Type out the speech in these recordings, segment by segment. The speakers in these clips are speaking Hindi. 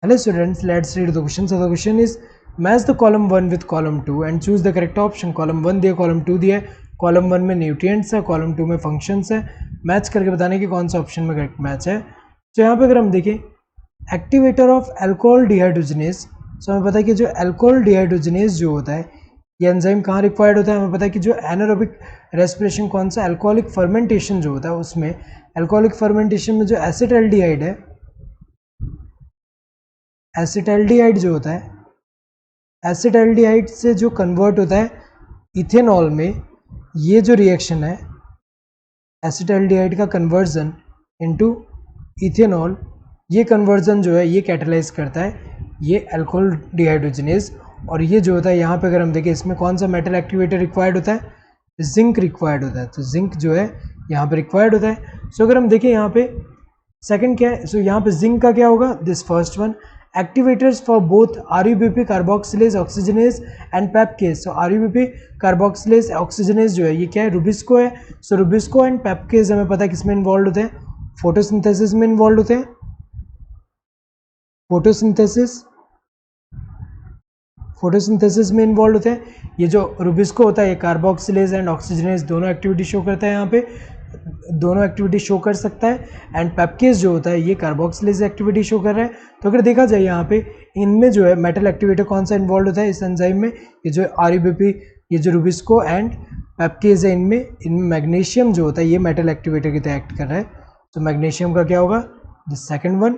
Hello students, let's read the question. So the question is match the column 1 with column 2 and choose the correct option. column 1 दिया, column 2 दिया है. column 1 में न्यूट्रिएंट्स है, column 2 में फंक्शंस है. मैच करके बताने की कौन सा ऑप्शन में करेक्ट मैच है. तो यहाँ पे अगर हम देखें एक्टिवेटर ऑफ अल्कोहल डिहाइड्रोजनेस, सो हमें पता है कि जो अल्कोहल डिहाइड्रोजनेस जो होता है ये एंजाइम कहाँ रिक्वायर्ड होता है. हमें पता है कि जो एनारोबिक रेस्पिरेशन कौन सा अल्कोहलिक फर्मेंटेशन जो होता है उसमें अल्कोहलिक फर्मेंटेशन में जो एसिटाल्डिहाइड है, एसिटाल्डिहाइड जो होता है एसिटाल्डिहाइड से जो कन्वर्ट होता है इथेनॉल में, ये जो रिएक्शन है एसिटाल्डिहाइड का कन्वर्जन इनटू इथेनॉल, ये कन्वर्जन जो है ये कैटलाइज करता है ये अल्कोहल डिहाइड्रोजनेस. और ये जो होता है यहाँ पे अगर हम देखें इसमें कौन सा मेटल एक्टिवेटर रिक्वायर्ड होता है, जिंक रिक्वायर्ड होता है. तो जिंक जो है यहाँ पे रिक्वायर्ड होता है. सो अगर हम देखें यहाँ पे सेकंड क्या है, सो यहाँ पे जिंक का क्या होगा, this first one activators for both RUBP carboxylase oxygenase and PEPcase. So RUBP carboxylase oxygenase जो है ये क्या है, रुबिस्को है. सो रुबिस्को एंड पेपकेज हमें पता है किसमें इन्वॉल्व होते हैं, फोटोसिंथेसिस में इन्वॉल्व होते हैं. फोटोसिंथेसिस में इन्वॉल्व होते हैं. ये जो रुबिस्को होता है ये कार्बोक्सिलेज एंड ऑक्सीजनेज दोनों एक्टिविटी शो करता है, यहाँ पे दोनों एक्टिविटी शो कर सकता है. एंड पेपकेज जो होता है ये कार्बोक्सिलेज एक्टिविटी शो कर रहा है. तो अगर देखा जाए यहाँ पे इनमें जो है मेटल एक्टिवेटर कौन सा इन्वॉल्व होता है इस एंजाइम में, ये जो RUBP, ये जो रुबिस्को एंड पेपकेज है इनमें मैग्नीशियम जो होता है ये मेटल एक्टिवेटर की तरह एक्ट कर रहा है. तो मैग्नीशियम का क्या होगा, the second one.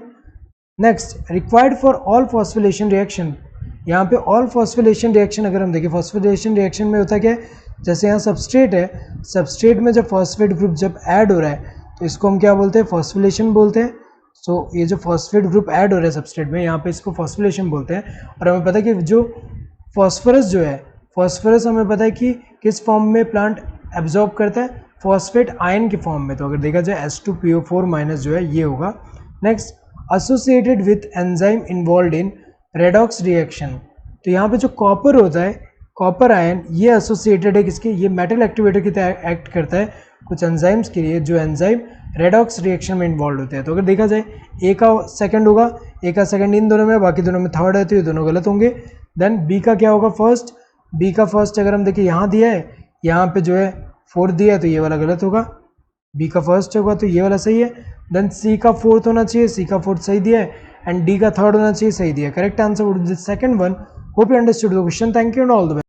Next required for all phosphorylation reaction, यहाँ पे ऑल फॉस्फोरिलेशन रिएक्शन अगर हम देखें फॉस्फोरिलेशन रिएक्शन में होता क्या है, जैसे यहाँ सबस्ट्रेट है, सबस्ट्रेट में जब फॉस्फेट ग्रुप जब ऐड हो रहा है तो इसको हम क्या बोलते हैं, फॉस्फोरिलेशन बोलते हैं. सो ये जो फॉस्फेट ग्रुप ऐड हो रहा है सबस्ट्रेट में यहाँ पे इसको फॉस्फोरिलेशन बोलते हैं. और हमें पता है कि जो फॉस्फोरस जो है, फॉस्फोरस हमें पता है कि किस फॉर्म में प्लांट एब्जॉर्ब करता है, फॉस्फेट आयन के फॉर्म में. तो अगर देखा जाए H2PO4- जो है ये होगा. Next associated with enzyme involve in redox reaction, तो यहाँ पे जो कॉपर होता है, कॉपर आयन, ये एसोसिएटेड है किसके, ये मेटल एक्टिवेटर की तरह एक्ट करता है कुछ एंजाइम्स के लिए जो एंजाइम रेडॉक्स रिएक्शन में इन्वॉल्व होते हैं. तो अगर देखा जाए ए का सेकंड होगा, ए का सेकंड इन दोनों में, बाकी दोनों में थर्ड है तो ये दोनों गलत होंगे. देन बी का क्या होगा, फर्स्ट. बी का फर्स्ट अगर हम देखिए यहाँ दिया है, यहाँ पे जो है फोर्थ दिया है तो ये वाला गलत होगा. बी का फर्स्ट होगा तो ये वाला सही है. देन सी का फोर्थ होना चाहिए, सी का फोर्थ सही दिया है. एंड डी का थर्ड होना चाहिए, सही दिया. Correct answer would be the second one. Hope you understood the question. Thank you and all the best.